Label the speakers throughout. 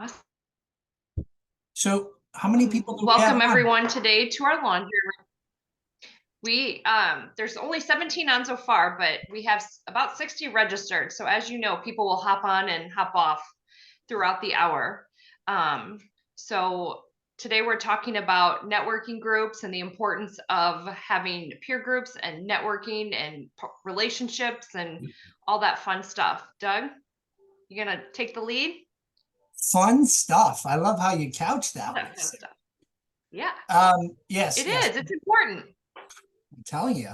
Speaker 1: Awesome.
Speaker 2: So how many people do we have
Speaker 1: Welcome
Speaker 2: on?
Speaker 1: everyone today to our laundry room. We there's only 17 on so far, but we have about 60 registered. So as you know, people will hop on and hop off throughout the hour. So today we're talking about networking groups and the importance of having peer groups and networking and relationships and all that fun stuff. Doug, you gonna take the lead?
Speaker 2: Fun stuff. I love how you couch
Speaker 1: All
Speaker 2: that
Speaker 1: that
Speaker 2: one.
Speaker 1: fun stuff. Yeah,
Speaker 2: Yes,
Speaker 1: it
Speaker 2: yes.
Speaker 1: is. It's important.
Speaker 2: I'm telling you.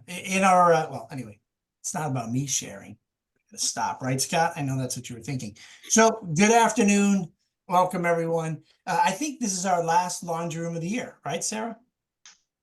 Speaker 2: In our, well, anyway, it's not about me sharing. Stop, right, Scott? I know that's what you were thinking. So good afternoon. Welcome, everyone. I think this is our last laundry room of the year, right, Sarah?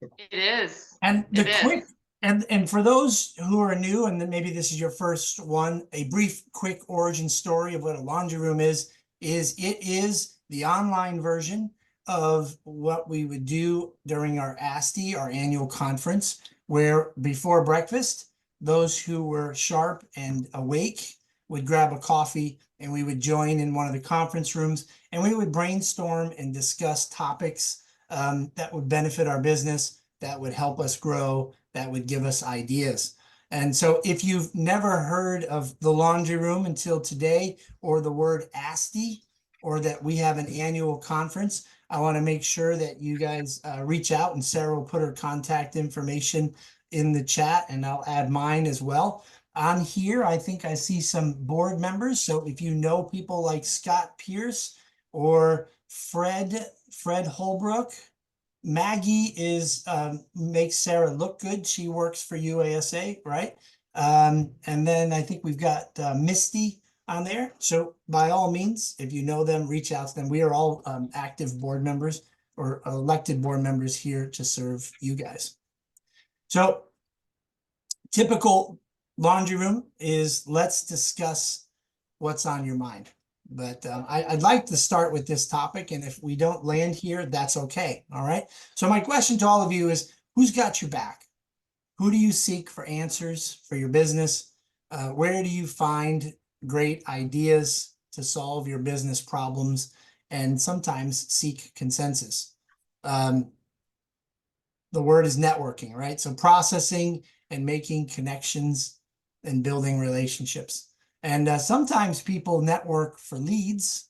Speaker 1: It is.
Speaker 2: And the
Speaker 1: It
Speaker 2: quick,
Speaker 1: is.
Speaker 2: and for those who are new, and then maybe this is your first one, a brief, quick origin story of what a laundry room is it is the online version of what we would do during our ASTI, our annual conference, where before breakfast, those who were sharp and awake would grab a coffee and we would join in one of the conference rooms and we would brainstorm and discuss topics that would benefit our business, that would help us grow, that would give us ideas. And so if you've never heard of the laundry room until today, or the word ASTI, or that we have an annual conference, I want to make sure that you guys reach out, and Sarah will put her contact information in the chat and I'll add mine as well. On here, I think I see some board members. So if you know people like Scott Pierce or Fred Holbrook, Maggie is makes Sarah look good. She works for UASA, right? And then I think we've got Misty on there. So by all means, if you know them, reach out to them. We are all active board members or elected board members here to serve you guys. So typical laundry room is let's discuss what's on your mind. But I'd like to start with this topic, and if we don't land here, that's okay. All right. So my question to all of you is, who's got your back? Who do you seek for answers for your business? Where do you find great ideas to solve your business problems and sometimes seek consensus? The word is networking, right? So processing and making connections and building relationships. And sometimes people network for leads,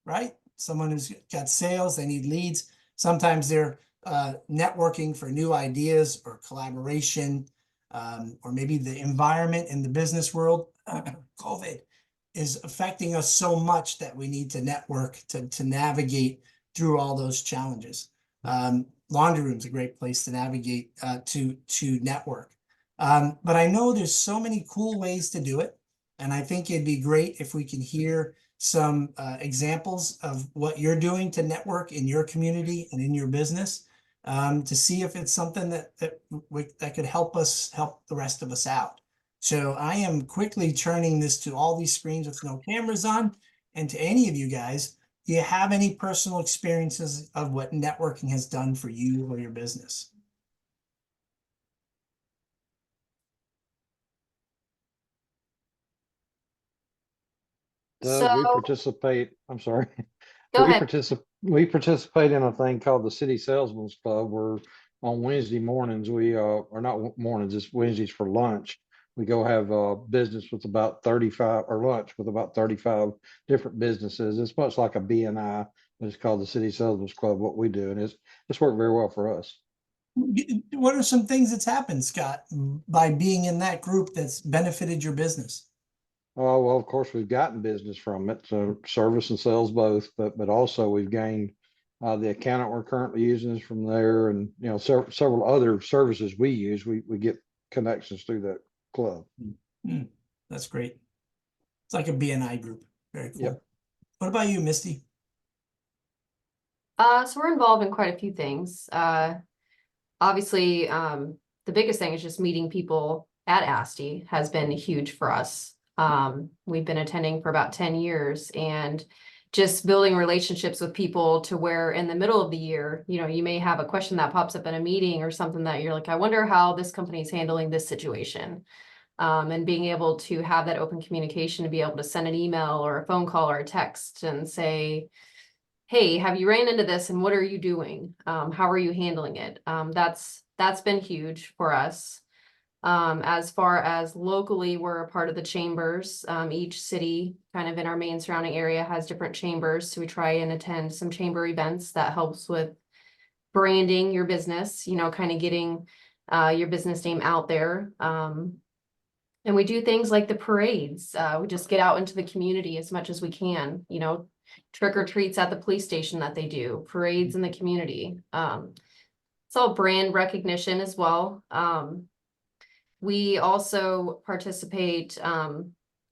Speaker 2: right? Someone who's got sales, they need leads. Sometimes they're networking for new ideas or collaboration, or maybe the environment in the business world. COVID is affecting us so much that we need to network to navigate through all those challenges. Laundry room's a great place to navigate to network. But I know there's so many cool ways to do it. And I think it'd be great if we can hear some examples of what you're doing to network in your community and in your business, to see if it's something that could help the rest of us out. So I am quickly turning this to all these screens with no cameras on, and to any of you guys, do you have any personal experiences of what networking has done for you or your business?
Speaker 3: Doug, we
Speaker 4: So
Speaker 3: participate, I'm sorry.
Speaker 4: go ahead.
Speaker 3: We participate in a thing called the City Salesman's Club, where on Wednesday mornings, or not mornings, it's Wednesdays for lunch. We go have business with about 35, or lunch with about 35 different businesses. It's much like a BNI, but it's called the City Salesman's Club, what we do. And it's worked very well for us.
Speaker 2: What are some things that's happened, Scott, by being in that group that's benefited your business?
Speaker 3: Oh, well, of course, we've gotten business from it, so service and sales both, but also we've gained the accountant we're currently using is from there, and several other services we use. We get connections through that club.
Speaker 2: That's great. It's like a BNI group. Very cool.
Speaker 3: Yep.
Speaker 2: What about you, Misty?
Speaker 4: So we're involved in quite a few things. Obviously, the biggest thing is just meeting people at ASTI has been huge for us. We've been attending for about 10 years, and just building relationships with people to where in the middle of the year, you may have a question that pops up in a meeting or something that you're like, I wonder how this company is handling this situation. And being able to have that open communication, to be able to send an email or a phone call or a text and say, hey, have you ran into this and what are you doing? How are you handling it? That's been huge for us. As far as locally, we're a part of the chambers. Each city kind of in our main surrounding area has different chambers. So we try and attend some chamber events that helps with branding your business, kind of getting your business name out there. And we do things like the parades. We just get out into the community as much as we can, trick or treats at the police station that they do, parades in the community. It's all brand recognition as well. We also participate,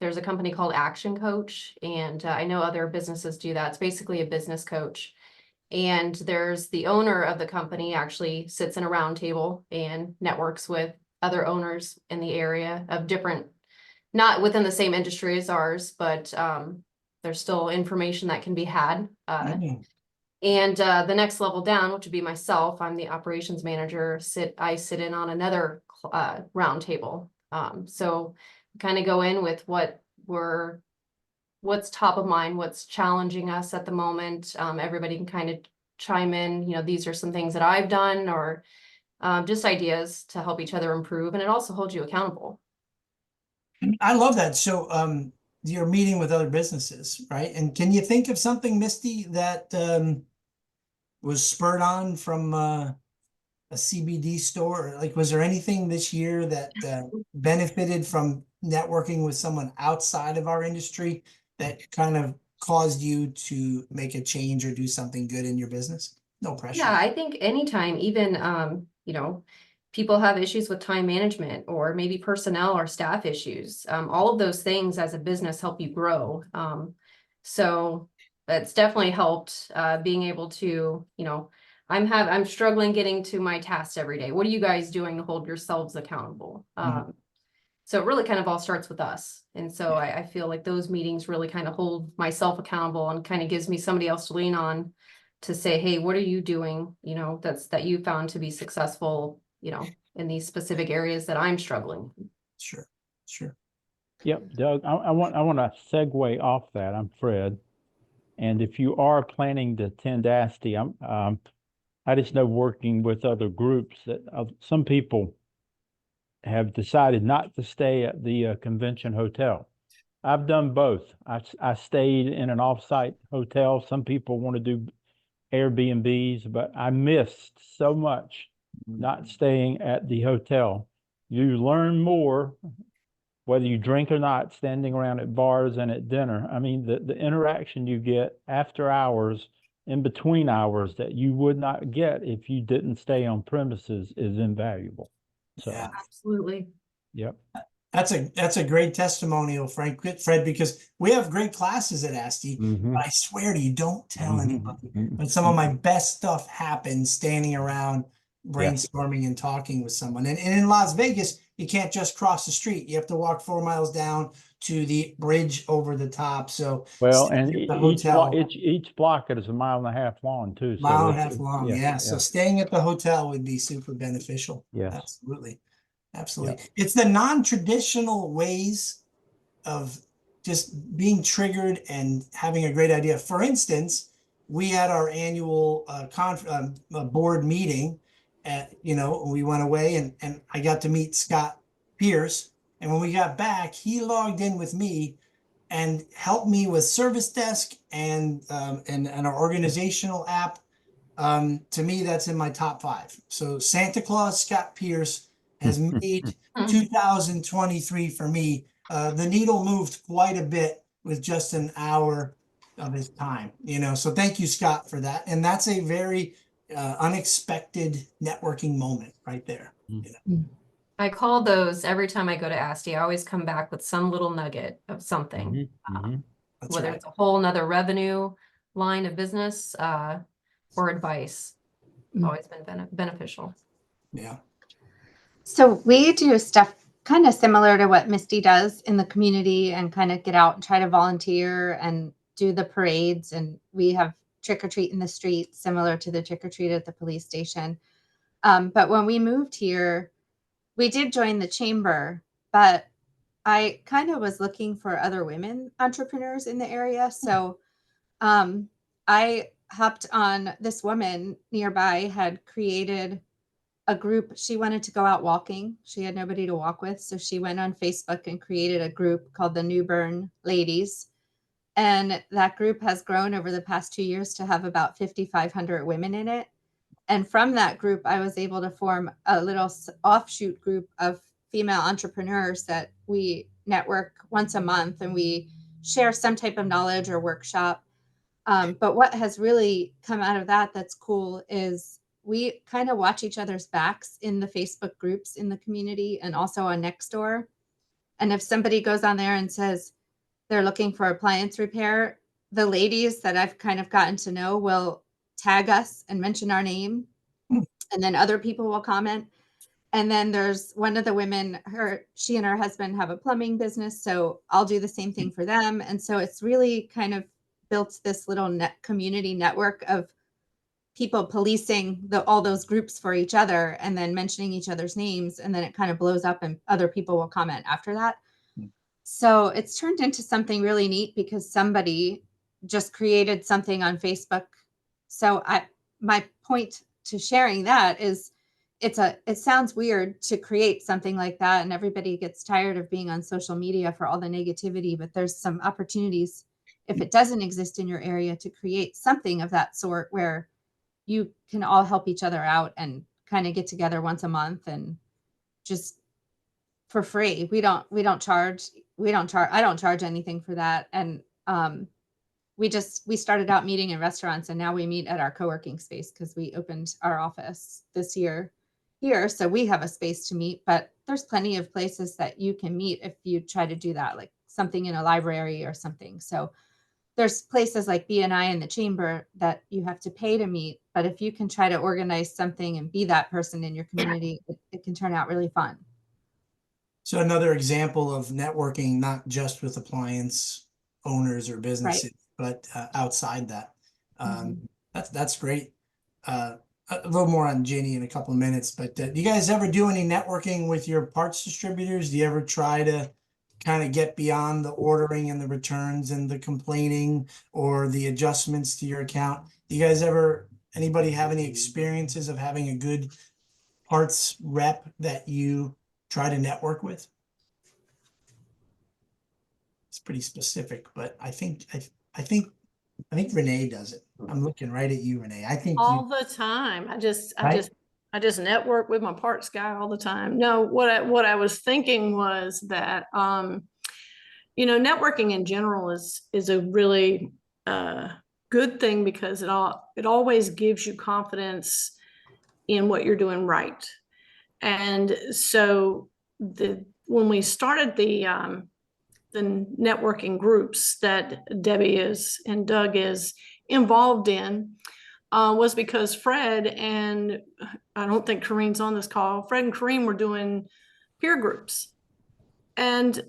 Speaker 4: there's a company called Action Coach, and I know other businesses do that. It's basically a business coach. And there's the owner of the company actually sits in a round table and networks with other owners in the area of different, not within the same industry as ours, but there's still information that can be had. And the next level down, which would be myself, I'm the operations manager, I sit in on another round table. So kind of go in with what's top of mind, what's challenging us at the moment. Everybody can kind of chime in, these are some things that I've done, or just ideas to help each other improve. And it also holds you accountable.
Speaker 2: I love that. So you're meeting with other businesses, right? And can you think of something, Misty, that was spurred on from a CBD store? Like, was there anything this year that benefited from networking with someone outside of our industry that kind of caused you to make a change or do something good in your business? No pressure.
Speaker 4: Yeah, I think anytime, even, people have issues with time management or maybe personnel or staff issues. All of those things as a business help you grow. So that's definitely helped, being able to, I'm struggling getting to my tasks every day. What are you guys doing to hold yourselves accountable? So it really kind of all starts with us. And so I feel like those meetings really kind of hold myself accountable and kind of gives me somebody else to lean on to say, hey, what are you doing? That you found to be successful, in these specific areas that I'm struggling.
Speaker 2: Sure.
Speaker 5: Yep, Doug, I want to segue off that. I'm Fred. And if you are planning to attend ASTI, I just know working with other groups that some people have decided not to stay at the convention hotel. I've done both. I stayed in an off-site hotel. Some people want to do Airbnbs, but I missed so much not staying at the hotel. You learn more whether you drink or not, standing around at bars and at dinner. I mean, the interaction you get after hours, in between hours, that you would not get if you didn't stay on premises is invaluable. So,
Speaker 2: Yeah.
Speaker 4: Absolutely.
Speaker 5: Yep.
Speaker 2: That's a great testimonial, Fred, because we have great classes at ASTI, but I swear to you, don't tell anybody. But some of my best stuff happens standing around brainstorming and talking with someone. And in Las Vegas, you can't just cross the street. You have to walk 4 miles down to the bridge over the top. So
Speaker 5: Well, and
Speaker 2: staying at the hotel,
Speaker 5: each block is a mile and a half long too.
Speaker 2: mile
Speaker 5: So
Speaker 2: and a half long. Yeah. So staying at the hotel would be super beneficial.
Speaker 5: Yes.
Speaker 2: Absolutely. It's the non-traditional ways of just being triggered and having a great idea. For instance, we had our annual board meeting we went away and I got to meet Scott Pierce. And when we got back, he logged in with me and helped me with service desk and our organizational app. To me, that's in my top 5. So Santa Claus Scott Pierce has made 2023 for me. The needle moved quite a bit with just an hour of his time, so thank you, Scott, for that. And that's a very unexpected networking moment right there.
Speaker 4: I call those every time I go to ASTI. I always come back with some little nugget of something, whether it's a whole nother revenue line of business or advice. It's always been beneficial.
Speaker 2: Yeah.
Speaker 6: So we do stuff kind of similar to what Misty does in the community and kind of get out and try to volunteer and do the parades. And we have trick or treat in the street, similar to the trick or treat at the police station. But when we moved here, we did join the chamber, but I kind of was looking for other women entrepreneurs in the area. So I hopped on. This woman nearby had created a group. She wanted to go out walking. She had nobody to walk with. So she went on Facebook and created a group called the New Bern Ladies. And that group has grown over the past 2 years to have about 5,500 women in it. And from that group, I was able to form a little offshoot group of female entrepreneurs that we network once a month, and we share some type of knowledge or workshop. But what has really come out of that that's cool is we kind of watch each other's backs in the Facebook groups in the community and also on Nextdoor. And if somebody goes on there and says they're looking for appliance repair, the ladies that I've kind of gotten to know will tag us and mention our name. And then other people will comment. And then there's one of the women, she and her husband have a plumbing business. So I'll do the same thing for them. And so it's really kind of built this little community network of people policing all those groups for each other and then mentioning each other's names. And then it kind of blows up and other people will comment after that. So it's turned into something really neat because somebody just created something on Facebook. So my point to sharing that is it sounds weird to create something like that, and everybody gets tired of being on social media for all the negativity, but there's some opportunities if it doesn't exist in your area to create something of that sort where you can all help each other out and kind of get together once a month and just for free. I don't charge anything for that. And we started out meeting in restaurants, and now we meet at our co-working space because we opened our office this year here. So we have a space to meet, but there's plenty of places that you can meet if you try to do that, like something in a library or something. So there's places like BNI and the chamber that you have to pay to meet. But if you can try to organize something and be that person in your community, it can turn out really fun.
Speaker 2: So another example of networking, not just with appliance owners or businesses, but outside that. That's great. A little more on Ginny in a couple of minutes, but do you guys ever do any networking with your parts distributors? Do you ever try to kind of get beyond the ordering and the returns and the complaining or the adjustments to your account? Do you guys anybody have any experiences of having a good parts rep that you try to network with? It's pretty specific, but I think Renee does it. I'm looking right at you, Renee. I think
Speaker 7: all the time. I just network with my parts guy all the time. No, what I was thinking was that networking in general is a really good thing because it always gives you confidence in what you're doing right. And so when we started the networking groups that Debbie is and Doug is involved in was because Fred and I don't think Kareen's on this call. Fred and Kareen were doing peer groups. And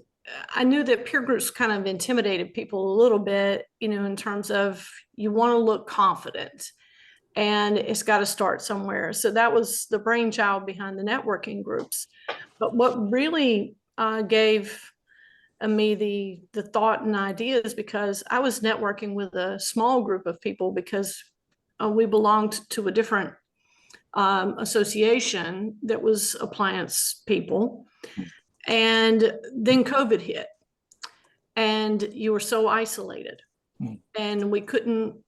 Speaker 7: I knew that peer groups kind of intimidated people a little bit, in terms of you want to look confident and it's got to start somewhere. So that was the brainchild behind the networking groups. But what really gave me the thought and ideas, because I was networking with a small group of people because we belonged to a different association that was appliance people. And then COVID hit and you were so isolated and we couldn't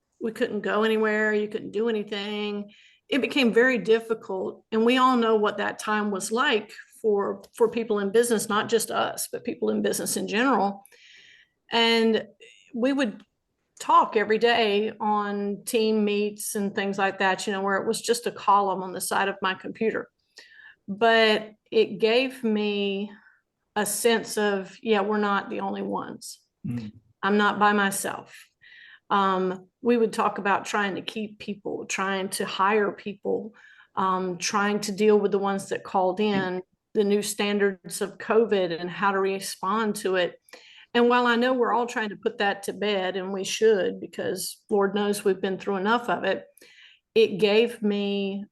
Speaker 7: go anywhere. You couldn't do anything. It became very difficult. And we all know what that time was like for people in business, not just us, but people in business in general. And we would talk every day on team meets and things like that, where it was just a column on the side of my computer. But it gave me a sense of, we're not the only ones. I'm not by myself. We would talk about trying to keep people, trying to hire people, trying to deal with the ones that called in, the new standards of COVID and how to respond to it. And while I know we're all trying to put that to bed, and we should, because Lord knows we've been through enough of it, it gave me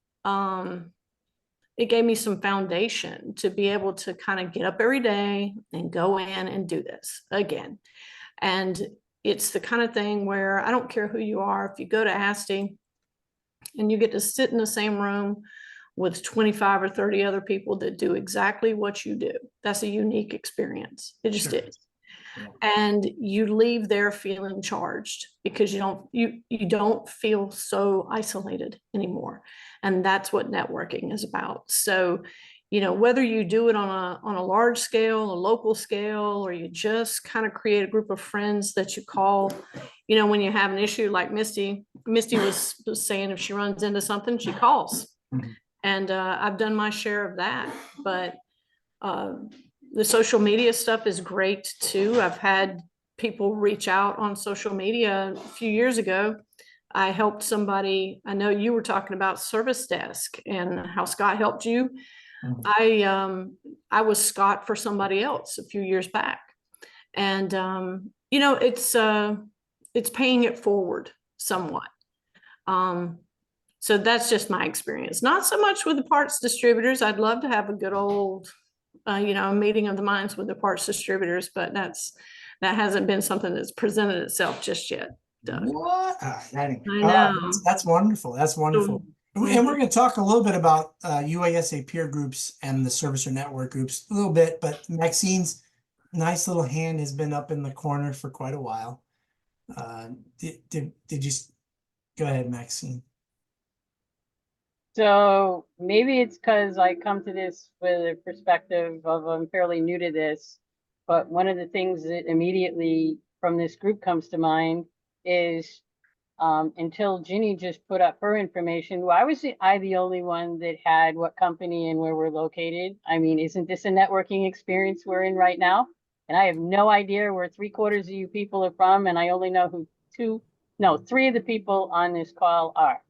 Speaker 7: it gave me some foundation to be able to kind of get up every day and go in and do this again. And it's the kind of thing where I don't care who you are, if you go to ASTI and you get to sit in the same room with 25 or 30 other people that do exactly what you do, that's a unique experience. It just
Speaker 2: Sure.
Speaker 7: is. And you leave there feeling charged because you don't feel so isolated anymore. And that's what networking is about. So, you know, whether you do it on a large scale, a local scale, or you just kind of create a group of friends that you call, you know, when you have an issue like Misty was saying, if she runs into something, she calls.
Speaker 2: Mhm.
Speaker 7: And I've done my share of that. But the social media stuff is great too. I've had people reach out on social media. A few years ago, I helped somebody. I know you were talking about service desk and how Scott helped you.
Speaker 2: Mhm.
Speaker 7: I was Scott for somebody else a few years back. And you know, it's paying it forward somewhat. So that's just my experience. Not so much with the parts distributors. I'd love to have a good old you know, meeting of the minds with the parts distributors, but that hasn't been something that's presented itself just yet, Doug.
Speaker 2: What?
Speaker 7: I know.
Speaker 2: That's wonderful. That's wonderful. And we're going to talk a little bit about UASA peer groups and the servicer network groups a little bit, but Maxine's nice little hand has been up in the corner for quite a while. Did you go ahead, Maxine?
Speaker 8: So maybe it's because I come to this with a perspective of I'm fairly new to this, but one of the things that immediately from this group comes to mind is until Ginny just put up her information, why was I the only one that had what company and where we're located? I mean, isn't this a networking experience we're in right now? And I have no idea where 3/4 of you people are from, and I only know who 3 of the people on this call are.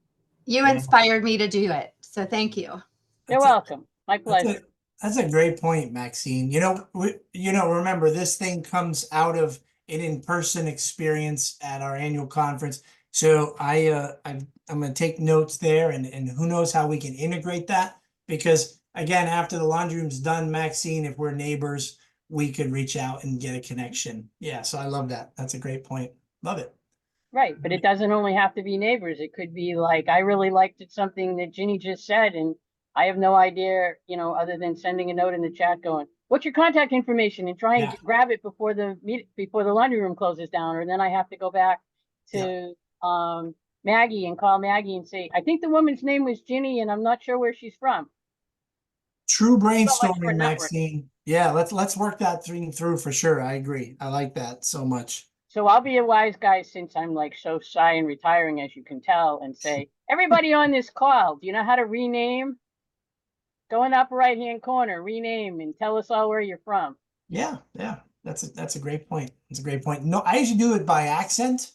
Speaker 6: You inspired me to do it. So thank you.
Speaker 8: You're welcome. My pleasure.
Speaker 2: That's a great point, Maxine. You know, remember this thing comes out of an in-person experience at our annual conference. So I'm going to take notes there, and who knows how we can integrate that, because again, after the laundry room's done, Maxine, if we're neighbors, we could reach out and get a connection. Yeah, so I love that. That's a great point. Love it.
Speaker 8: Right, but it doesn't only have to be neighbors. It could be like, I really liked something that Ginny just said, and I have no idea, you know, other than sending a note in the chat going, what's your contact information, and try and grab it before the laundry room closes down, or then I have to go back to Maggie and call Maggie and say, I think the woman's name was Ginny and I'm not sure where she's from.
Speaker 2: True brainstorming, Maxine. Yeah, let's work that thing through for sure. I agree. I like that so much.
Speaker 8: So I'll be a wise guy, since I'm like so shy and retiring, as you can tell, and say, everybody on this call, do you know how to rename? Go in the upper right-hand corner, rename, and tell us all where you're from.
Speaker 2: Yeah. That's a great point. It's a great point. No, I usually do it by accent.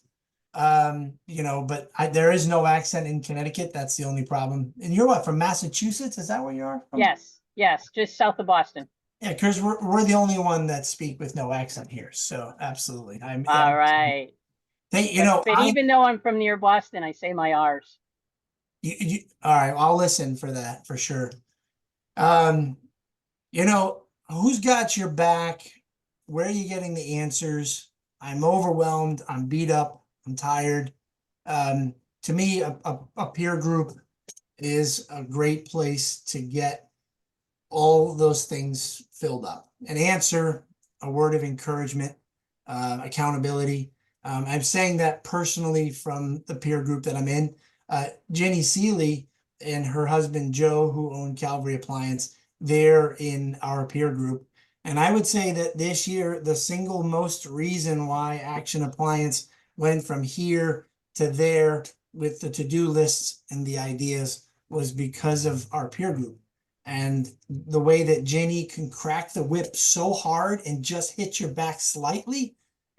Speaker 2: You know, but there is no accent in Connecticut. That's the only problem. And you're what, from Massachusetts? Is that where you are from?
Speaker 8: Yes, just south of Boston.
Speaker 2: Yeah, because we're the only one that speak with no accent here. So absolutely.
Speaker 8: All right. But even though I'm from near Boston, I say my R's.
Speaker 2: All right, I'll listen for that for sure. You know, who's got your back? Where are you getting the answers? I'm overwhelmed. I'm beat up. I'm tired. To me, a peer group is a great place to get all those things filled up. An answer, a word of encouragement, accountability. I'm saying that personally from the peer group that I'm in. Jenny Seeley and her husband Joe, who own Calvary Appliance, they're in our peer group. And I would say that this year, the single most reason why Action Appliance went from here to there with the to-do lists and the ideas was because of our peer group. And the way that Jenny can crack the whip so hard and just hit your back slightly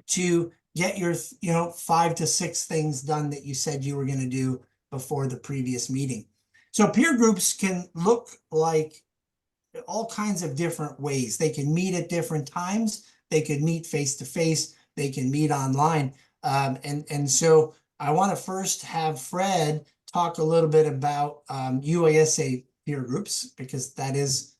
Speaker 2: to get your, 5 to 6 things done that you said you were going to do before the previous meeting. So peer groups can look like all kinds of different ways. They can meet at different times. They could meet face to face. They can meet online. And so I want to first have Fred talk a little bit about UASA peer groups, because that is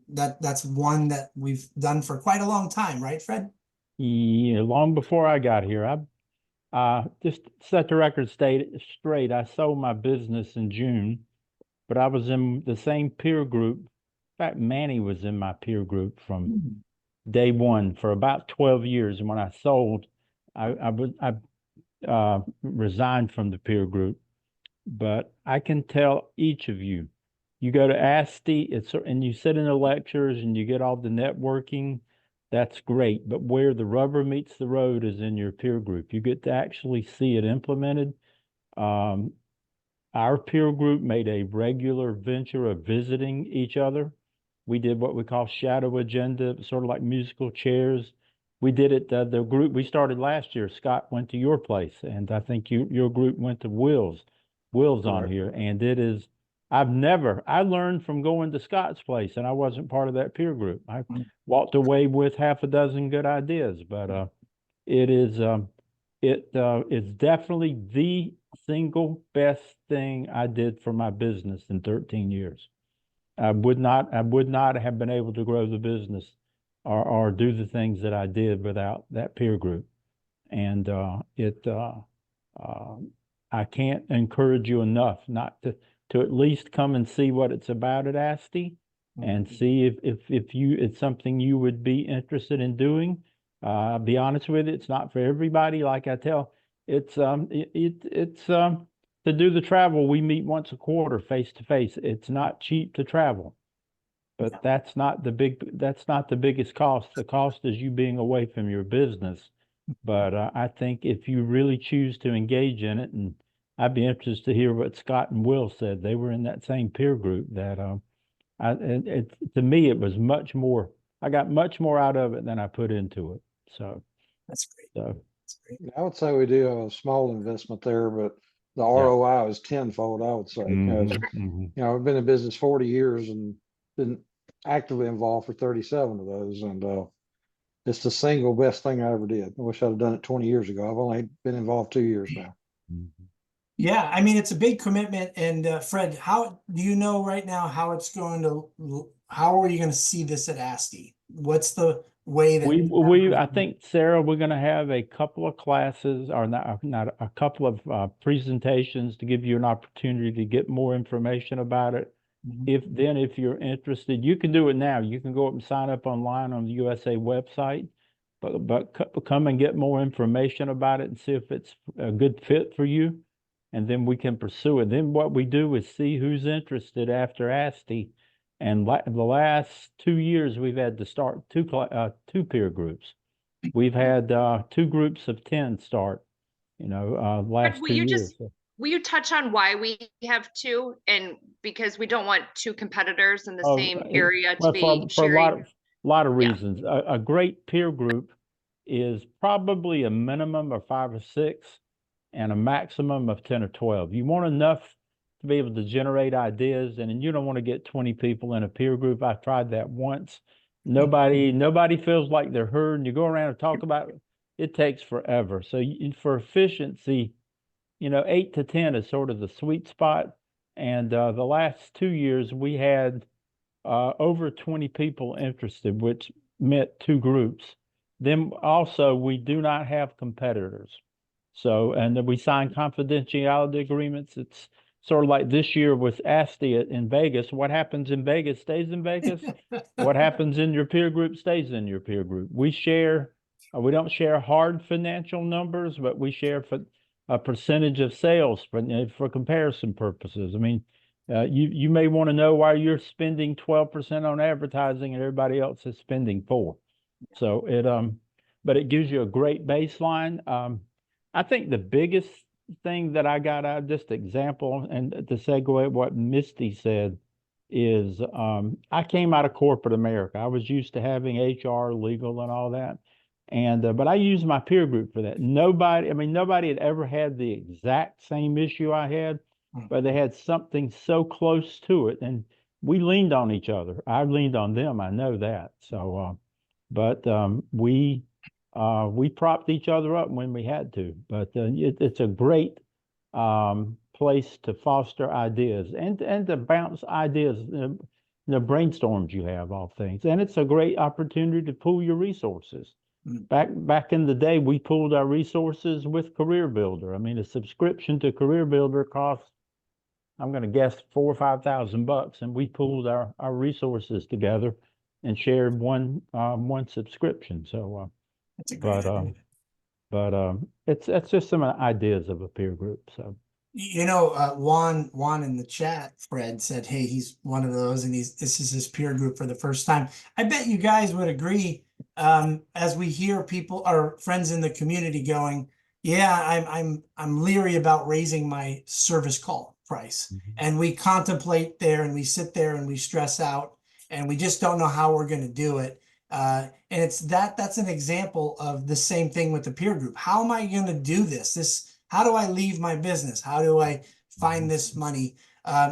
Speaker 2: that's one that we've done for quite a long time, right, Fred?
Speaker 5: Yeah, long before I got here, just set the record straight. I sold my business in June, but I was in the same peer group. In fact, Manny was in my peer group from day one for about 12 years. And when I sold, I resigned from the peer group. But I can tell each of you, you go to ASTI, and you sit in the lectures and you get all the networking. That's great. But where the rubber meets the road is in your peer group. You get to actually see it implemented. Our peer group made a regular venture of visiting each other. We did what we call shadow agenda, sort of like musical chairs. We did it, the group we started last year, Scott went to your place, and I think your group went to Will's on
Speaker 3: Correct.
Speaker 5: here. And it is, I learned from going to Scott's place, and I wasn't part of that peer group. I walked away with half a dozen good ideas, but it is, it's definitely the single best thing I did for my business in 13 years. I would not have been able to grow the business or do the things that I did without that peer group. And I can't encourage you enough not to at least come and see what it's about at ASTI and see if it's something you would be interested in doing. I'll be honest with you, it's not for everybody. Like I tell, it's to do the travel, we meet once a quarter face to face. It's not cheap to travel, but that's not the biggest cost. The cost is you being away from your business. But I think if you really choose to engage in it, and I'd be interested to hear what Scott and Will said. They were in that same peer group that to me, it was much more, I got much more out of it than I put into it. So
Speaker 2: That's great.
Speaker 5: so
Speaker 2: That's great.
Speaker 3: I would say we do a small investment there, but the ROI is tenfold, I would say. Because,
Speaker 5: mhm.
Speaker 3: you know, I've been in business 40 years and been actively involved for 37 of those. And it's the single best thing I ever did. I wish I'd have done it 20 years ago. I've only been involved 2 years now.
Speaker 2: Yeah, I mean, it's a big commitment. And Fred, how do you know right now how it's going to, how are you going to see this at ASTI? What's the way that
Speaker 5: I think, Sarah, we're going to have a couple of classes, or not a couple of presentations to give you an opportunity to get more information about it. If you're interested, you can do it now. You can go up and sign up online on the USA website, but come and get more information about it and see if it's a good fit for you, and then we can pursue it. Then what we do is see who's interested after ASTI. And the last 2 years, we've had to start two peer groups. We've had 2 groups of 10 start, last 2 years.
Speaker 1: Will you touch on why we have 2? And because we don't want 2 competitors in the same area to be
Speaker 5: for a
Speaker 1: sharing.
Speaker 5: lot of reasons. A great peer group is probably a minimum of 5 or 6 and a maximum of 10 or 12. You want enough to be able to generate ideas, and you don't want to get 20 people in a peer group. I tried that once. Nobody feels like they're heard, and you go around and talk about it. It takes forever. So for efficiency, 8 to 10 is sort of the sweet spot. And the last 2 years, we had over 20 people interested, which meant 2 groups. Then also, we do not have competitors. So, and then we sign confidentiality agreements. It's sort of like this year with ASTI in Vegas. What happens in Vegas stays in Vegas. What happens in your peer group stays in your peer group. We don't share hard financial numbers, but we share for a percentage of sales for comparison purposes. I mean, you may want to know why you're spending 12% on advertising and everybody else is spending 4%. So but it gives you a great baseline. I think the biggest thing that I got out of this example, and to segue what Misty said, is I came out of corporate America. I was used to having HR, legal, and all that. And but I used my peer group for that. Nobody had ever had the exact same issue I had, but they had something so close to it, and we leaned on each other. I leaned on them. I know that. So, but we propped each other up when we had to. But it's a great place to foster ideas and to bounce ideas, brainstorms you have off things. And it's a great opportunity to pool your resources. Back in the day, we pooled our resources with Career Builder. I mean, a subscription to Career Builder costs, I'm going to guess, $4,000 or $5,000, and we pooled our resources together and shared one subscription. So,
Speaker 2: That's a great idea.
Speaker 5: It's just some ideas of a peer group. So.
Speaker 2: Juan in the chat, Fred, said, hey, he's one of those, and this is his peer group for the first time. I bet you guys would agree, as we hear people, our friends in the community going, yeah, I'm leery about raising my service call price. And we contemplate there and we sit there and we stress out and we just don't know how we're going to do it. And that's an example of the same thing with the peer group. How am I going to do this? How do I leave my business? How do I find this money?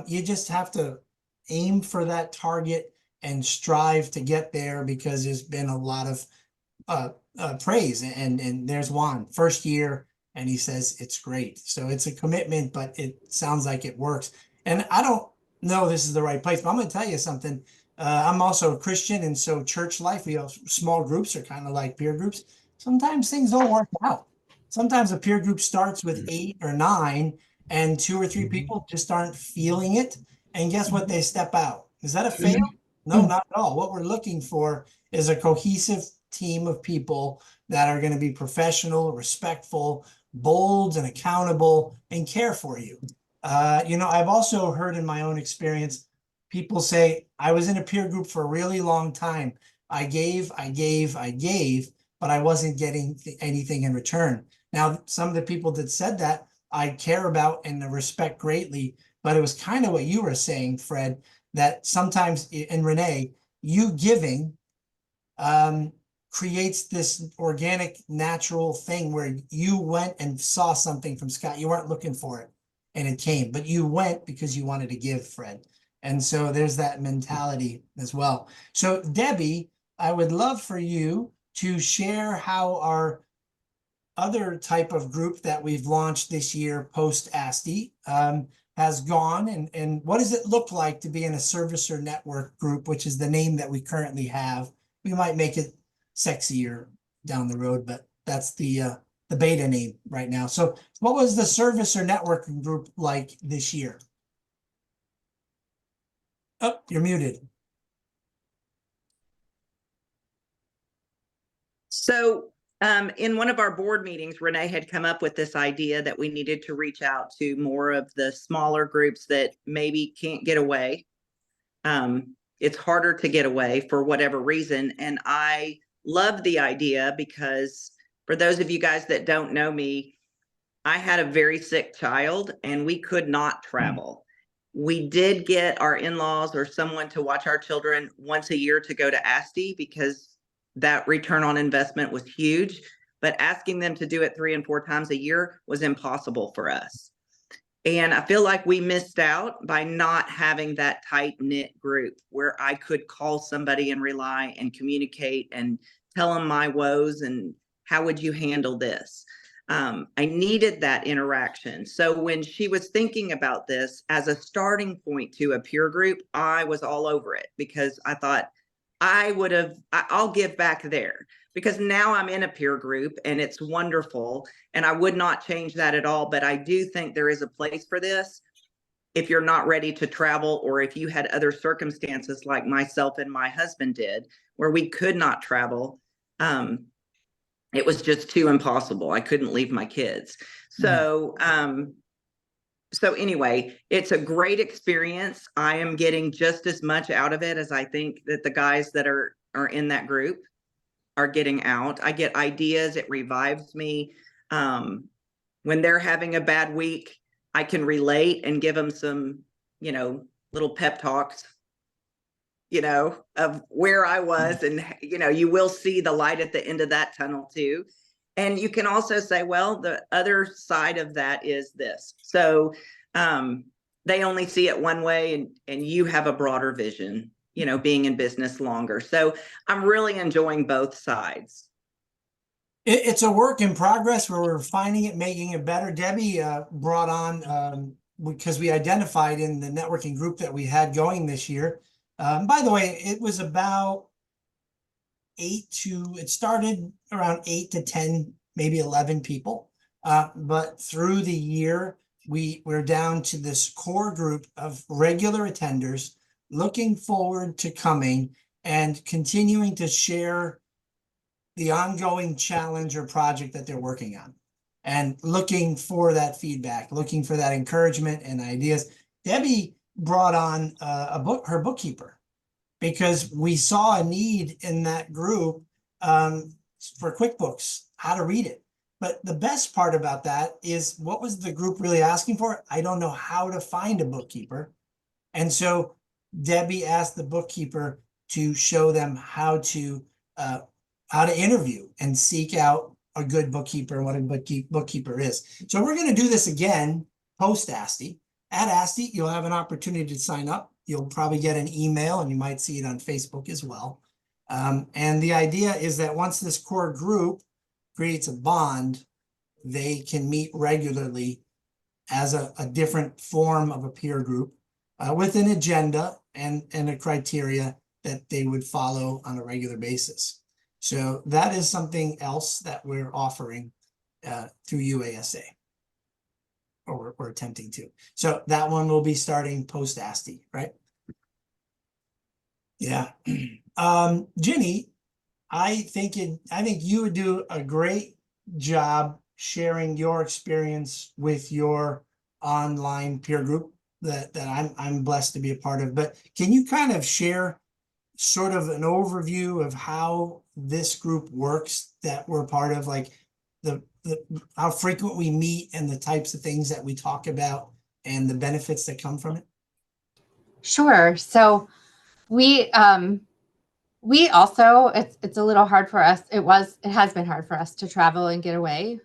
Speaker 2: You just have to aim for that target and strive to get there, because there's been a lot of praise. And there's Juan, first year, and he says it's great. So it's a commitment, but it sounds like it works. And I don't know this is the right place, but I'm going to tell you something. I'm also a Christian, and so church life, small groups are kind of like peer groups. Sometimes things don't work out. Sometimes a peer group starts with 8 or 9 and 2 or 3 people just aren't feeling it. And guess what? They step out. Is that a fail? No, not at all. What we're looking for is a cohesive team of people that are going to be professional, respectful, bold, and accountable, and care for you. I've also heard in my own experience, people say, I was in a peer group for a really long time. I gave, but I wasn't getting anything in return. Now, some of the people that said that I care about and respect greatly, but it was kind of what you were saying, Fred, that sometimes, and Renee, you giving creates this organic, natural thing where you went and saw something from Scott. You weren't looking for it and it came, but you went because you wanted to give, Fred. And so there's that mentality as well. So Debbie, I would love for you to share how our other type of group that we've launched this year post ASTI has gone, and what does it look like to be in a servicer network group, which is the name that we currently have. We might make it sexier down the road, but that's the beta name right now. So what was the servicer network group like this year? Oh, you're muted.
Speaker 9: So in one of our board meetings, Renee had come up with this idea that we needed to reach out to more of the smaller groups that maybe can't get away. It's harder to get away for whatever reason. And I love the idea because for those of you guys that don't know me, I had a very sick child and we could not travel. We did get our in-laws or someone to watch our children once a year to go to ASTI because that return on investment was huge, but asking them to do it 3 and 4 times a year was impossible for us. And I feel like we missed out by not having that tight knit group where I could call somebody and rely and communicate and tell them my woes and how would you handle this? I needed that interaction. So when she was thinking about this as a starting point to a peer group, I was all over it because I thought, I'll give back there because now I'm in a peer group and it's wonderful and I would not change that at all. But I do think there is a place for this if you're not ready to travel or if you had other circumstances like myself and my husband did where we could not travel. It was just too impossible. I couldn't leave my kids. So, So anyway, it's a great experience. I am getting just as much out of it as I think that the guys that are in that group are getting out. I get ideas. It revives me. When they're having a bad week, I can relate and give them some, little pep talks, of where I was. And, you will see the light at the end of that tunnel too. And you can also say, well, the other side of that is this. So they only see it one way and you have a broader vision, being in business longer. So I'm really enjoying both sides.
Speaker 2: It's a work in progress where we're refining it, making it better. Debbie brought on because we identified in the networking group that we had going this year. By the way, it was about it started around 8 to 10, maybe 11 people. But through the year, we're down to this core group of regular attenders looking forward to coming and continuing to share the ongoing challenge or project that they're working on, and looking for that feedback, looking for that encouragement and ideas. Debbie brought on her bookkeeper, because we saw a need in that group for QuickBooks, how to read it. But the best part about that is, what was the group really asking for? I don't know how to find a bookkeeper. And so Debbie asked the bookkeeper to show them how to interview and seek out a good bookkeeper and what a bookkeeper is. So we're going to do this again post ASTI. At ASTI, you'll have an opportunity to sign up. You'll probably get an email, and you might see it on Facebook as well. And the idea is that once this core group creates a bond, they can meet regularly as a different form of a peer group with an agenda and a criteria that they would follow on a regular basis. So that is something else that we're offering through UASA, or we're attempting to. So that one will be starting post ASTI, right? Yeah. Ginny, I think you would do a great job sharing your experience with your online peer group that I'm blessed to be a part of. But can you kind of share sort of an overview of how this group works that we're part of, like how frequent we meet and the types of things that we talk about and the benefits that come from it?
Speaker 6: Sure. So we also, it's a little hard for us. It has been hard for us to travel and get away.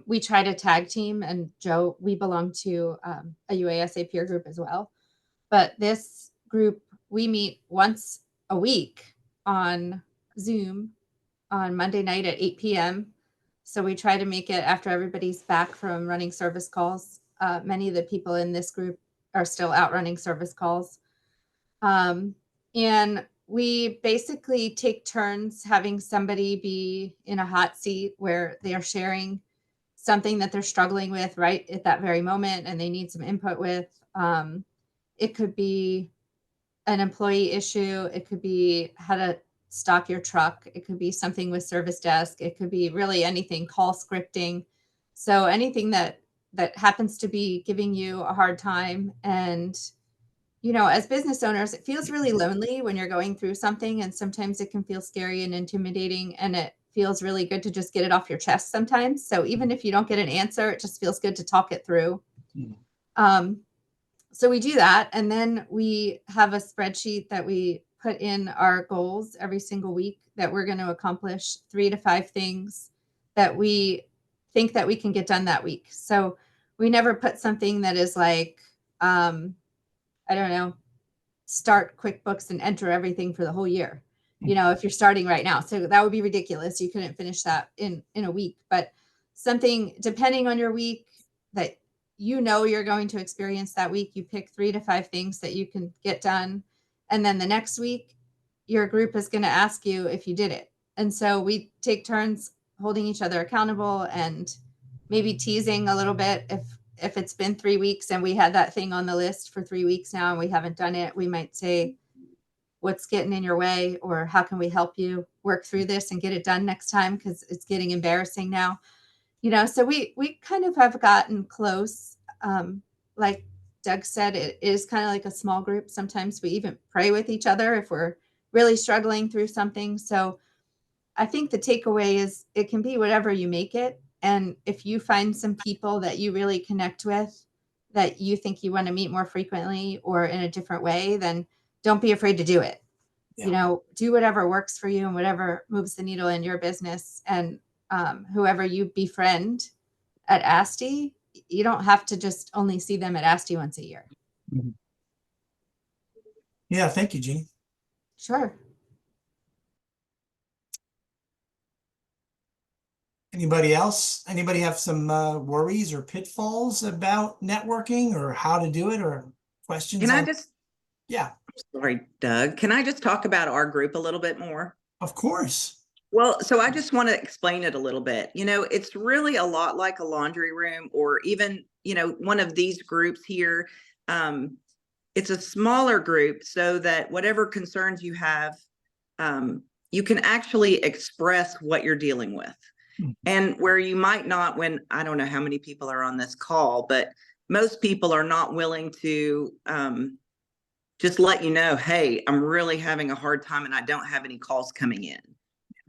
Speaker 6: We try to tag team, and Joe, we belong to a UASA peer group as well. But this group, we meet once a week on Zoom on Monday night at 8 p.m. So we try to make it after everybody's back from running service calls. Many of the people in this group are still out running service calls. And we basically take turns having somebody be in a hot seat where they are sharing something that they're struggling with right at that very moment and they need some input with. It could be an employee issue. It could be how to stock your truck. It could be something with service desk. It could be really anything, call scripting. So anything that happens to be giving you a hard time. And as business owners, it feels really lonely when you're going through something, and sometimes it can feel scary and intimidating, and it feels really good to just get it off your chest sometimes. So even if you don't get an answer, it just feels good to talk it through. So we do that, and then we have a spreadsheet that we put in our goals every single week that we're going to accomplish 3 to 5 things that we think that we can get done that week. So we never put something that is like, I don't know, start QuickBooks and enter everything for the whole year, if you're starting right now. So that would be ridiculous. You couldn't finish that in a week, but something depending on your week that you're going to experience that week, you pick 3 to 5 things that you can get done. And then the next week, your group is going to ask you if you did it. And so we take turns holding each other accountable and maybe teasing a little bit if it's been 3 weeks and we had that thing on the list for 3 weeks now and we haven't done it. We might say, what's getting in your way, or how can we help you work through this and get it done next time, because it's getting embarrassing now. So we kind of have gotten close. Like Doug said, it is kind of like a small group. Sometimes we even pray with each other if we're really struggling through something. So I think the takeaway is it can be whatever you make it. And if you find some people that you really connect with, that you think you want to meet more frequently or in a different way, then don't be afraid to do it.
Speaker 2: Yeah.
Speaker 6: Do whatever works for you and whatever moves the needle in your business. And whoever you befriend at ASTI, you don't have to just only see them at ASTI once a year.
Speaker 2: Yeah, thank you, Jeannie.
Speaker 6: Sure.
Speaker 2: Anybody else? Anybody have some worries or pitfalls about networking or how to do it or questions?
Speaker 9: Can I
Speaker 2: on-
Speaker 9: just,
Speaker 2: Yeah,
Speaker 9: sorry, Doug, can I just talk about our group a little bit more?
Speaker 2: of course.
Speaker 9: Well, so I just want to explain it a little bit. You know, it's really a lot like a laundry room or even, you know, one of these groups here. It's a smaller group so that whatever concerns you have, you can actually express what you're dealing with. And where you might not, when I don't know how many people are on this call, but most people are not willing to just let you know, hey, I'm really having a hard time and I don't have any calls coming in.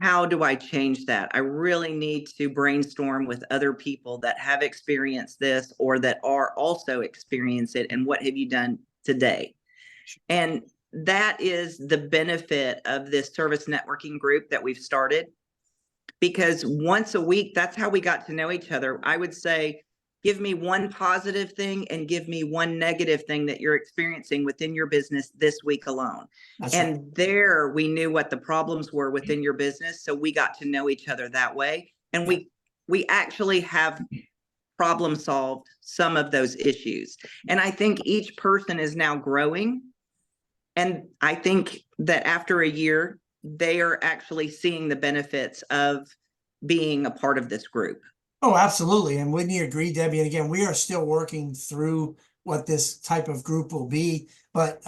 Speaker 9: How do I change that? I really need to brainstorm with other people that have experienced this or that are also experience it. And what have you done today? And that is the benefit of this service networking group that we've started. Because once a week, that's how we got to know each other. I would say, give me one positive thing and give me one negative thing that you're experiencing within your business this week alone.
Speaker 2: That's
Speaker 9: And
Speaker 2: right.
Speaker 9: there we knew what the problems were within your business. So we got to know each other that way. And we actually have problem solved some of those issues. And I think each person is now growing. And I think that after a year, they are actually seeing the benefits of being a part of this group.
Speaker 2: Oh, absolutely. And wouldn't you agree, Debbie? And again, we are still working through what this type of group will be, but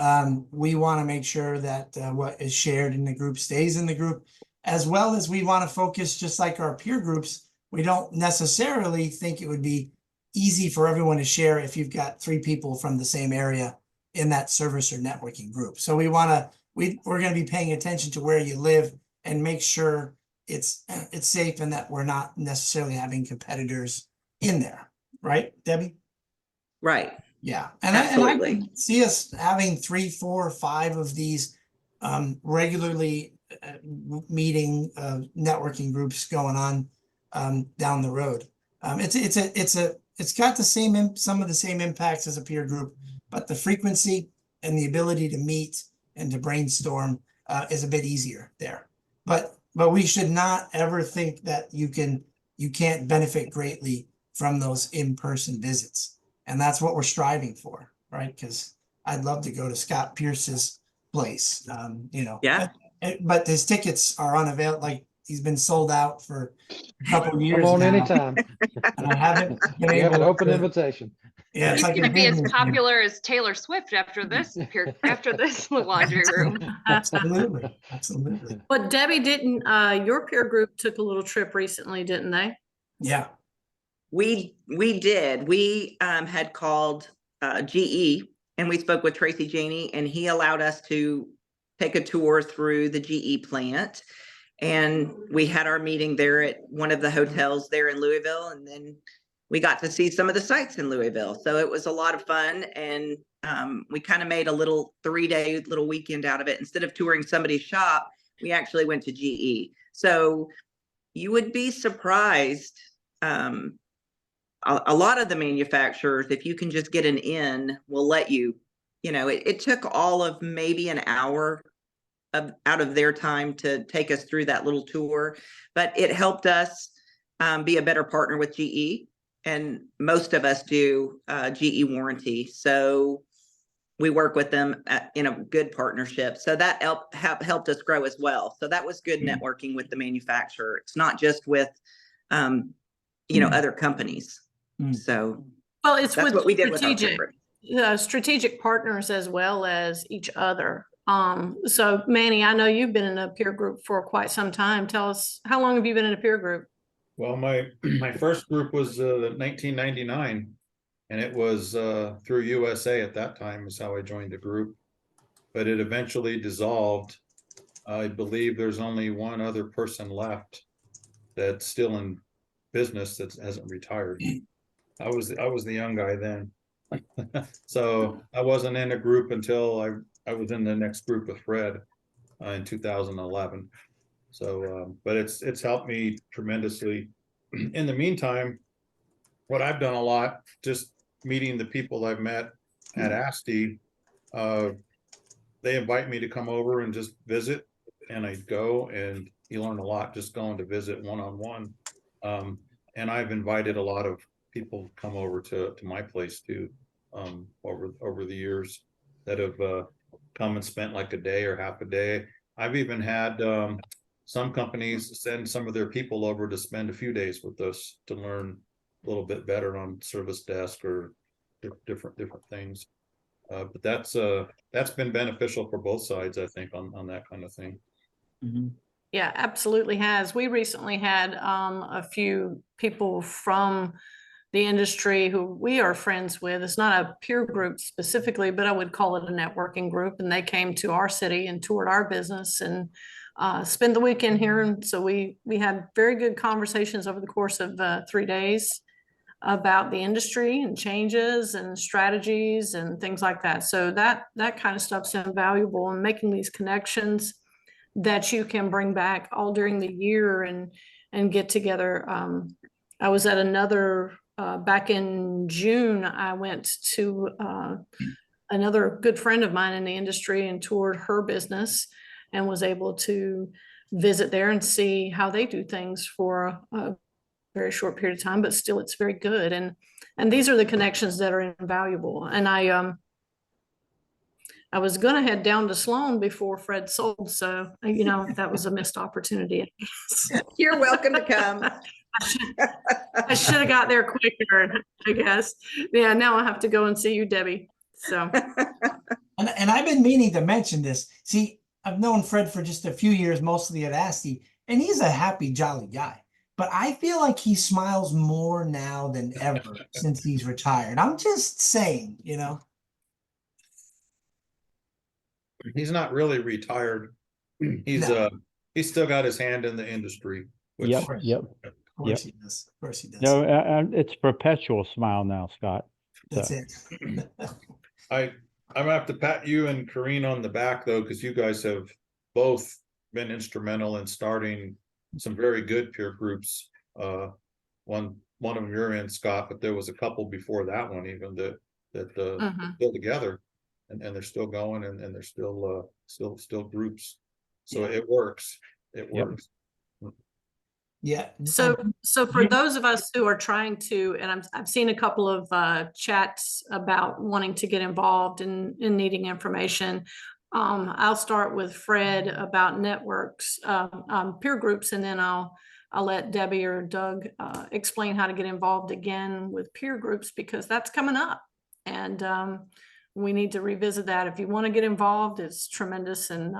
Speaker 2: we want to make sure that what is shared in the group stays in the group, as well as we want to focus just like our peer groups. We don't necessarily think it would be easy for everyone to share if you've got 3 people from the same area in that service or networking group. So we want to, we're going to be paying attention to where you live and make sure it's safe and that we're not necessarily having competitors in there, right, Debbie?
Speaker 9: Right.
Speaker 2: Yeah, and
Speaker 9: Absolutely.
Speaker 2: I can see us having 3, 4, 5 of these regularly meeting networking groups going on down the road. It's got the same some of the same impacts as a peer group, but the frequency and the ability to meet and to brainstorm is a bit easier there. But we should not ever think that you can't benefit greatly from those in-person visits. And that's what we're striving for, right? Because I'd love to go to Scott Pierce's place, you know.
Speaker 9: Yeah.
Speaker 2: But his tickets are unavailable, like he's been sold out for a couple of years
Speaker 3: Come on
Speaker 2: now.
Speaker 3: anytime.
Speaker 2: And I haven't been
Speaker 3: We have an
Speaker 2: able
Speaker 3: open
Speaker 2: to.
Speaker 3: invitation.
Speaker 2: Yeah, it's
Speaker 1: He's
Speaker 2: like
Speaker 1: gonna
Speaker 2: a
Speaker 1: be as
Speaker 2: business thing.
Speaker 1: popular as Taylor Swift after this laundry room.
Speaker 2: Absolutely, absolutely.
Speaker 7: But Debbie, didn't your peer group took a little trip recently, didn't they?
Speaker 2: Yeah.
Speaker 9: We did. We had called GE and we spoke with Tracy Janey and he allowed us to take a tour through the GE plant. And we had our meeting there at one of the hotels there in Louisville. And then we got to see some of the sites in Louisville. So it was a lot of fun. And we kind of made a little 3-day little weekend out of it. Instead of touring somebody's shop, we actually went to GE. So you would be surprised. A lot of the manufacturers, if you can just get an in, will let you, you know, it took all of maybe an hour out of their time to take us through that little tour, but it helped us be a better partner with GE. And most of us do GE warranty. So we work with them in a good partnership. So that helped us grow as well. So that was good networking with the manufacturer. It's not just with, you know, other companies. So
Speaker 7: well, it's
Speaker 9: that's
Speaker 7: with
Speaker 9: what we did with our trip.
Speaker 7: strategic partners as well as each other. So Manny, I know you've been in a peer group for quite some time. Tell us, how long have you been in a peer group?
Speaker 10: Well, my first group was 1999, and it was through UASA at that time is how I joined the group, but it eventually dissolved. I believe there's only one other person left that's still in business that hasn't retired. I was the young guy then. So I wasn't in a group until I was in the next group with Fred in 2011. So, but it's helped me tremendously. In the meantime, what I've done a lot, just meeting the people I've met at ASTI, they invite me to come over and just visit, and I go, and you learn a lot just going to visit one-on-one. And I've invited a lot of people to come over to my place too, over the years that have come and spent like a day or half a day. I've even had some companies send some of their people over to spend a few days with us to learn a little bit better on service desk or different things. But that's been beneficial for both sides, I think, on that kind of thing.
Speaker 7: Yeah, absolutely has. We recently had a few people from the industry who we are friends with. It's not a peer group specifically, but I would call it a networking group. And they came to our city and toured our business and spent the weekend here. And so we had very good conversations over the course of 3 days about the industry and changes and strategies and things like that. So that kind of stuff's invaluable, and making these connections that you can bring back all during the year and get together. I was at another back in June. I went to another good friend of mine in the industry and toured her business, and was able to visit there and see how they do things for a very short period of time, but still it's very good. And these are the connections that are invaluable. And I was gonna head down to Sloan before Fred sold, so that was a missed opportunity.
Speaker 9: You're welcome to come.
Speaker 7: I should have got there quicker, I guess. Yeah, now I have to go and see you, Debbie. So
Speaker 2: And I've been meaning to mention this. See, I've known Fred for just a few years, mostly at ASTI, and he's a happy, jolly guy. But I feel like he smiles more now than ever since he's retired. I'm just saying,
Speaker 10: He's not really retired. He's he's still got his hand in the industry. Which,
Speaker 5: Yep.
Speaker 2: Of course he does. Of course he does.
Speaker 5: No, it's perpetual smile now, Scott.
Speaker 2: That's
Speaker 5: So,
Speaker 2: it.
Speaker 10: I'm gonna have to pat you and Kareen on the back though, because you guys have both been instrumental in starting some very good peer groups. One of them you're in, Scott, but there was a couple before that one even that still together, and they're still going, and they're still groups. So it works. It works.
Speaker 2: Yeah.
Speaker 7: So for those of us who are trying to, and I've seen a couple of chats about wanting to get involved and needing information. I'll start with Fred about networks, peer groups, and then I'll let Debbie or Doug explain how to get involved again with peer groups, because that's coming up, and we need to revisit that. If you want to get involved, it's tremendous. And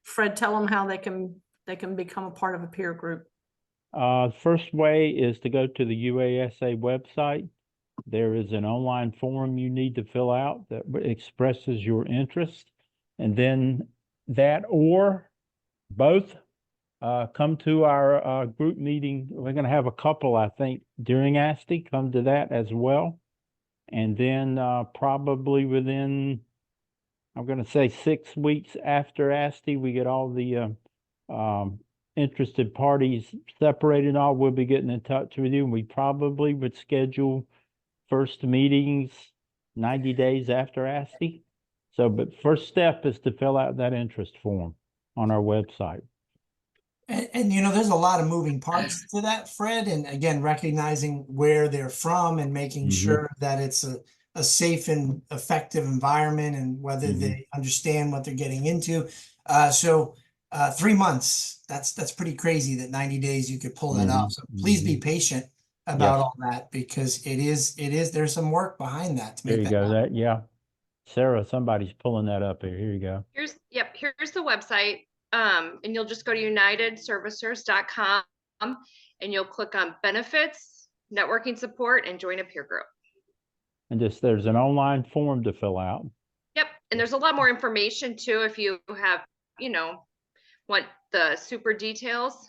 Speaker 7: Fred, tell them how they can become a part of a peer group.
Speaker 5: First way is to go to the UASA website. There is an online form you need to fill out that expresses your interest. And then that or both come to our group meeting. We're going to have a couple, I think, during ASTI. Come to that as well. And then probably within, I'm going to say 6 weeks after ASTI, we get all the interested parties separated and all. We'll be getting in touch with you. And we probably would schedule first meetings 90 days after ASTI. So, but first step is to fill out that interest form on our website.
Speaker 2: And there's a lot of moving parts to that, Fred. And again, recognizing where they're from and making sure that it's a safe and effective environment, and whether they understand what they're getting into. So 3 months, that's pretty crazy that 90 days you could pull that off. So please be patient about all that, because it is, there's some work behind that to make
Speaker 5: There you
Speaker 2: that
Speaker 5: go. Sarah, somebody's pulling that up here. Here you go.
Speaker 1: Here's the website. And you'll just go to unitedservicers.com and you'll click on benefits, networking support, and join a peer group.
Speaker 5: And there's an online form to fill out.
Speaker 1: Yep. And there's a lot more information too, if you have, want the super details,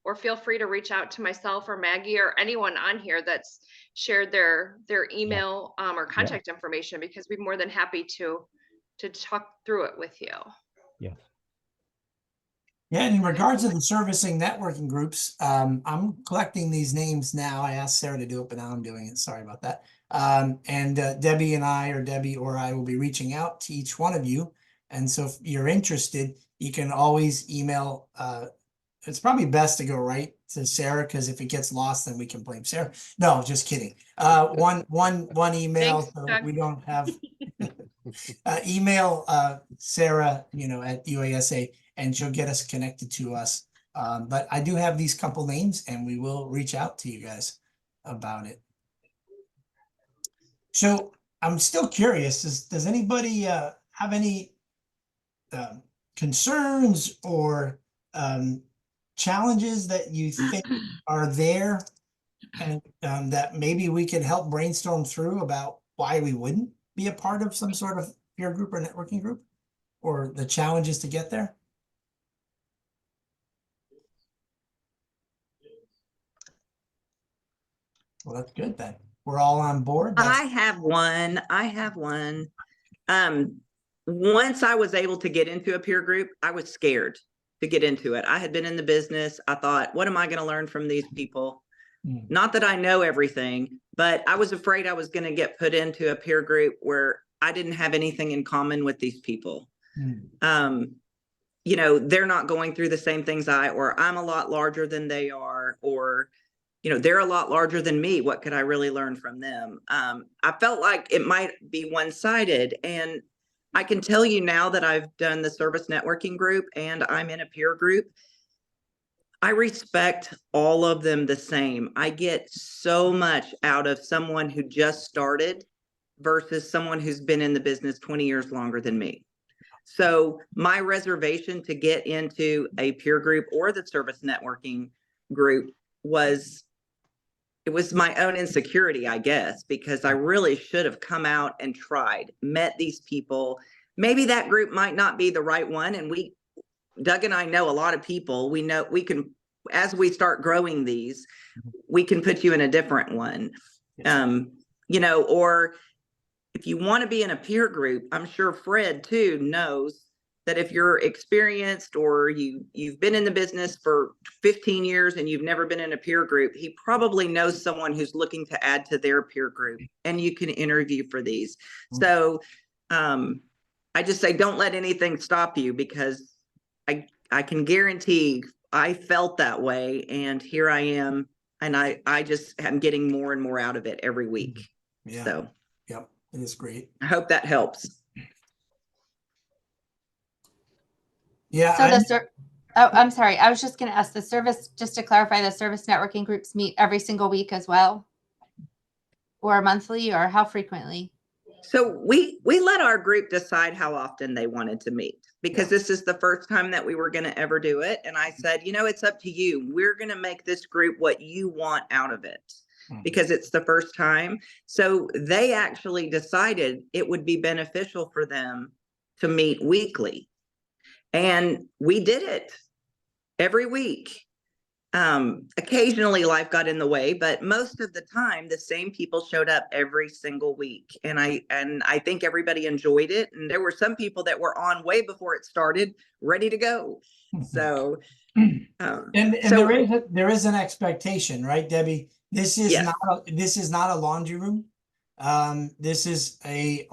Speaker 1: or feel free to reach out to myself or Maggie or anyone on here that's shared their email or contact information, because we'd be more than happy to talk through it with you.
Speaker 5: Yes.
Speaker 2: Yeah, and in regards to the servicing networking groups, I'm collecting these names now. I asked Sarah to do it, but now I'm doing it. Sorry about that. And Debbie and I, or Debbie or I, will be reaching out to each one of you. And so if you're interested, you can always email. It's probably best to go right to Sarah, because if it gets lost, then we can blame Sarah. No, just kidding. One email,
Speaker 1: Thanks,
Speaker 2: so
Speaker 1: Doug.
Speaker 2: we don't have email Sarah, at UASA, and she'll get us connected to us. But I do have these couple names, and we will reach out to you guys about it. So I'm still curious, does anybody have any concerns or challenges that you think are there, and that maybe we can help brainstorm through about why we wouldn't be a part of some sort of peer group or networking group, or the challenges to get there? Well, that's good then. We're all on board.
Speaker 9: I have one. Once I was able to get into a peer group, I was scared to get into it. I had been in the business. I thought, what am I going to learn from these people? Not that I know everything, but I was afraid I was going to get put into a peer group where I didn't have anything in common with these people. They're not going through the same things or I'm a lot larger than they are, or they're a lot larger than me. What could I really learn from them? I felt like it might be one-sided. And I can tell you now that I've done the service networking group and I'm in a peer group, I respect all of them the same. I get so much out of someone who just started versus someone who's been in the business 20 years longer than me. So my reservation to get into a peer group or the service networking group was my own insecurity, I guess, because I really should have come out and tried, met these people. Maybe that group might not be the right one. And Doug and I know a lot of people. We know we can, as we start growing these, we can put you in a different one. Or if you want to be in a peer group, I'm sure Fred too knows that if you're experienced or you've been in the business for 15 years and you've never been in a peer group, he probably knows someone who's looking to add to their peer group, and you can interview for these. So I just say, don't let anything stop you, because I can guarantee I felt that way, and here I am, and I just am getting more and more out of it every week.
Speaker 2: Yeah.
Speaker 9: So
Speaker 2: yep, it is great.
Speaker 9: I hope that helps.
Speaker 2: Yeah.
Speaker 6: So I'm sorry. I was just going to ask just to clarify, the service networking groups meet every single week as well, or monthly, or how frequently?
Speaker 9: So we let our group decide how often they wanted to meet, because this is the first time that we were going to ever do it. And I said, it's up to you. We're going to make this group what you want out of it, because it's the first time. So they actually decided it would be beneficial for them to meet weekly. And we did it every week. Occasionally life got in the way, but most of the time the same people showed up every single week. And I think everybody enjoyed it. And there were some people that were on way before it started, ready to go. So,
Speaker 2: there is an expectation, right, Debbie? This is
Speaker 9: yes.
Speaker 2: not a laundry room. This is it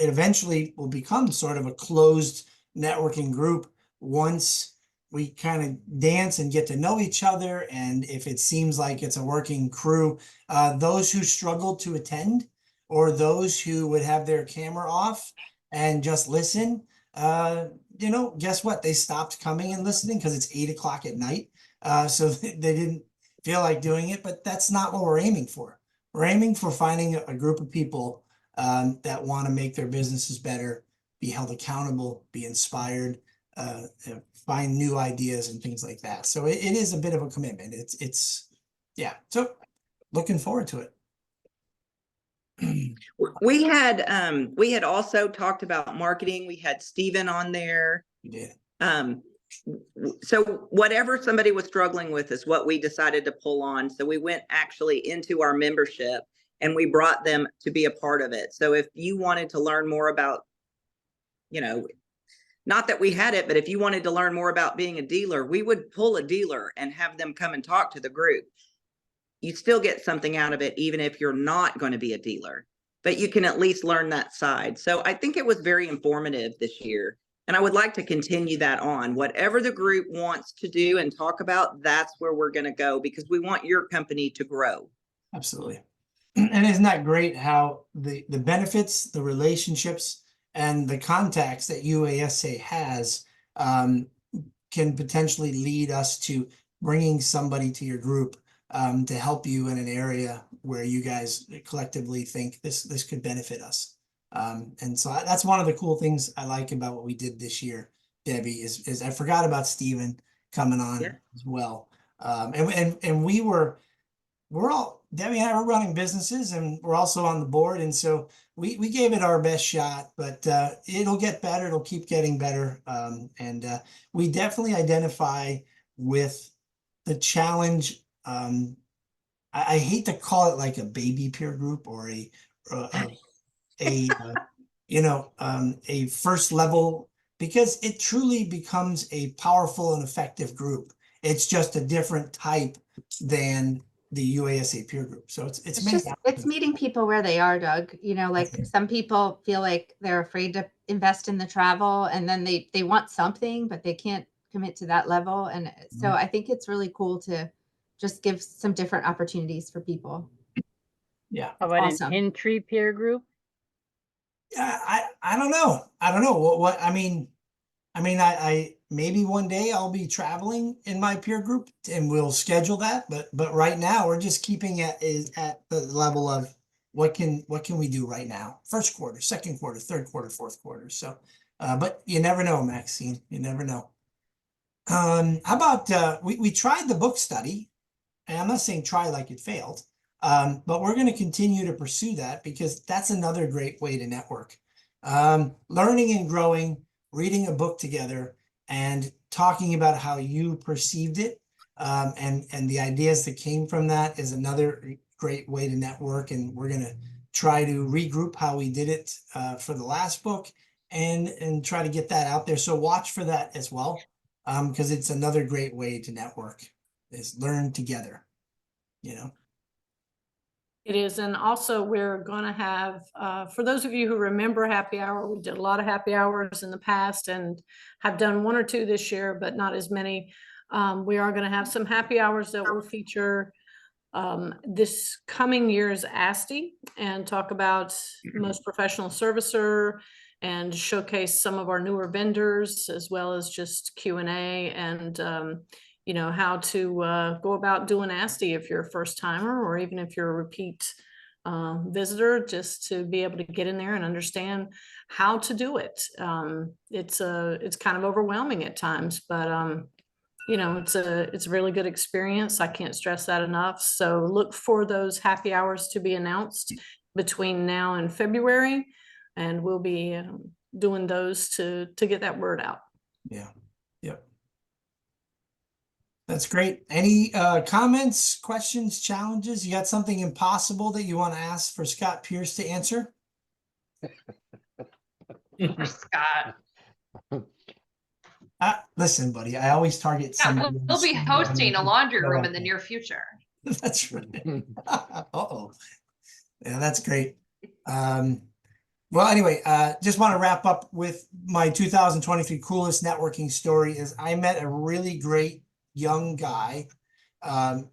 Speaker 2: eventually will become sort of a closed networking group once we kind of dance and get to know each other. And if it seems like it's a working crew, those who struggle to attend, or those who would have their camera off and just listen, guess what? They stopped coming and listening because it's 8 o'clock at night. So they didn't feel like doing it, but that's not what we're aiming for. We're aiming for finding a group of people that want to make their businesses better, be held accountable, be inspired, find new ideas and things like that. So it is a bit of a commitment. So looking forward to it.
Speaker 9: We had also talked about marketing. We had Steven on there.
Speaker 2: We did.
Speaker 9: So whatever somebody was struggling with is what we decided to pull on. So we went actually into our membership and we brought them to be a part of it. So if you wanted to learn more about, not that we had it, but if you wanted to learn more about being a dealer, we would pull a dealer and have them come and talk to the group. You still get something out of it, even if you're not going to be a dealer, but you can at least learn that side. So I think it was very informative this year. And I would like to continue that on. Whatever the group wants to do and talk about, that's where we're going to go, because we want your company to grow.
Speaker 2: Absolutely. And isn't that great how the benefits, the relationships, and the contacts that UASA has can potentially lead us to bringing somebody to your group to help you in an area where you guys collectively think this could benefit us. And so that's one of the cool things I like about what we did this year, Debbie, is I forgot about Steven coming on as well. And we're all, Debbie and I were running businesses, and we're also on the board. And so we gave it our best shot, but it'll get better. It'll keep getting better. And we definitely identify with the challenge. I hate to call it like a baby peer group or a first level, because it truly becomes a powerful and effective group. It's just a different type than the UASA peer group. So
Speaker 6: it's meeting people where they are, Doug. You know, like some people feel like they're afraid to invest in the travel, and then they want something, but they can't commit to that level. And so I think it's really cool to just give some different opportunities for people.
Speaker 2: Yeah.
Speaker 8: How about
Speaker 6: Awesome.
Speaker 8: an in-tree peer group?
Speaker 2: I don't know. I don't know what I mean. I maybe one day I'll be traveling in my peer group and we'll schedule that. But right now we're just keeping it at the level of what can we do right now? First quarter, second quarter, third quarter, fourth quarter. So, but you never know, Maxine. You never know. How about we tried the book study, and I'm not saying try like it failed. But we're going to continue to pursue that because that's another great way to network. Learning and growing, reading a book together, and talking about how you perceived it, and the ideas that came from that is another great way to network. And we're going to try to regroup how we did it for the last book and try to get that out there. So watch for that as well, because it's another great way to network, is learn together, you know.
Speaker 7: It is. And also we're going to have, for those of you who remember happy hour, we did a lot of happy hours in the past and have done one or two this year, but not as many. We are going to have some happy hours that will feature this coming year's ASTI and talk about most professional servicer and showcase some of our newer vendors, as well as just Q&A and you know, how to go about doing ASTI if you're a first timer, or even if you're a repeat visitor, just to be able to get in there and understand how to do it. It's kind of overwhelming at times, but you know, it's a really good experience. I can't stress that enough. So look for those happy hours to be announced between now and February, and we'll be doing those to get that word out.
Speaker 2: Yeah. Yep. That's great. Any comments, questions, challenges? You got something impossible that you want to ask for Scott Pierce to answer?
Speaker 1: For Scott.
Speaker 2: Listen, buddy, I always target
Speaker 1: Yeah,
Speaker 2: somebody.
Speaker 1: we'll be hosting a laundry room in the near future.
Speaker 2: That's right. Uh-oh. Yeah, that's great. Well, anyway, just want to wrap up with my 2023 coolest networking story is I met a really great young guy at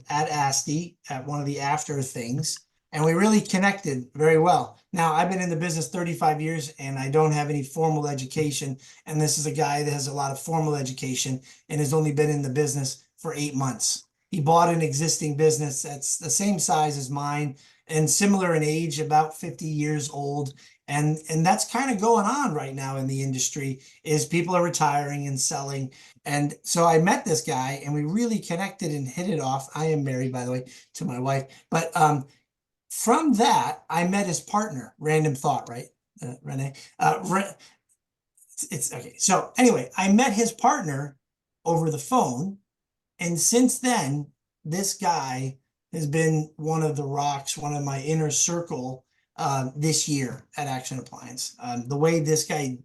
Speaker 2: ASTI at one of the after things, and we really connected very well. Now, I've been in the business 35 years and I don't have any formal education, and this is a guy that has a lot of formal education and has only been in the business for 8 months. He bought an existing business that's the same size as mine and similar in age, about 50 years old. And that's kind of going on right now in the industry, is people are retiring and selling. And so I met this guy and we really connected and hit it off. I am married, by the way, to my wife. But from that, I met his partner. Random thought, right, Renee? It's okay. So anyway, I met his partner over the phone. And since then, this guy has been one of the rocks, one of my inner circle this year at Action Appliance. The way this guy,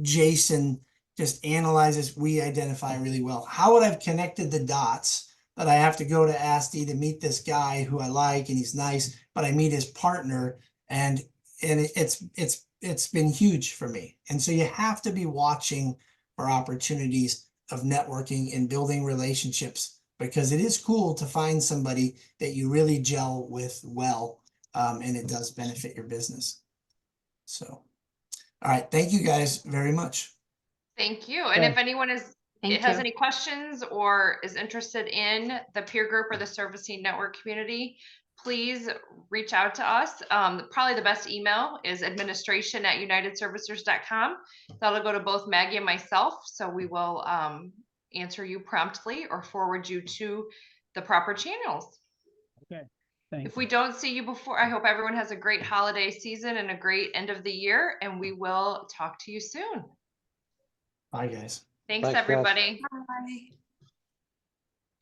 Speaker 2: Jason, just analyzes, we identify really well. How would I have connected the dots that I have to go to ASTI to meet this guy who I like and he's nice, but I meet his partner and it's it's been huge for me. And so you have to be watching for opportunities of networking and building relationships, because it is cool to find somebody that you really gel with well, and it does benefit your business. So, all right, thank you guys very much.
Speaker 1: Thank you. And if
Speaker 5: Okay.
Speaker 1: anyone has any questions or is interested in the peer group or the servicing network community, please reach out to us. Probably the best email is administration@unitedservicers.com. That'll go to both Maggie and myself. So we will answer you promptly or forward you to the proper channels.
Speaker 5: Okay. Thank
Speaker 1: If we don't see you before, I hope everyone has a great holiday season and a great end of the year, and we will talk to you soon.
Speaker 2: Bye, guys.
Speaker 1: Thanks,
Speaker 3: Thanks, guys.
Speaker 1: everybody.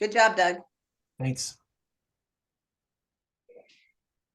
Speaker 9: Good job, Doug.
Speaker 2: Thanks.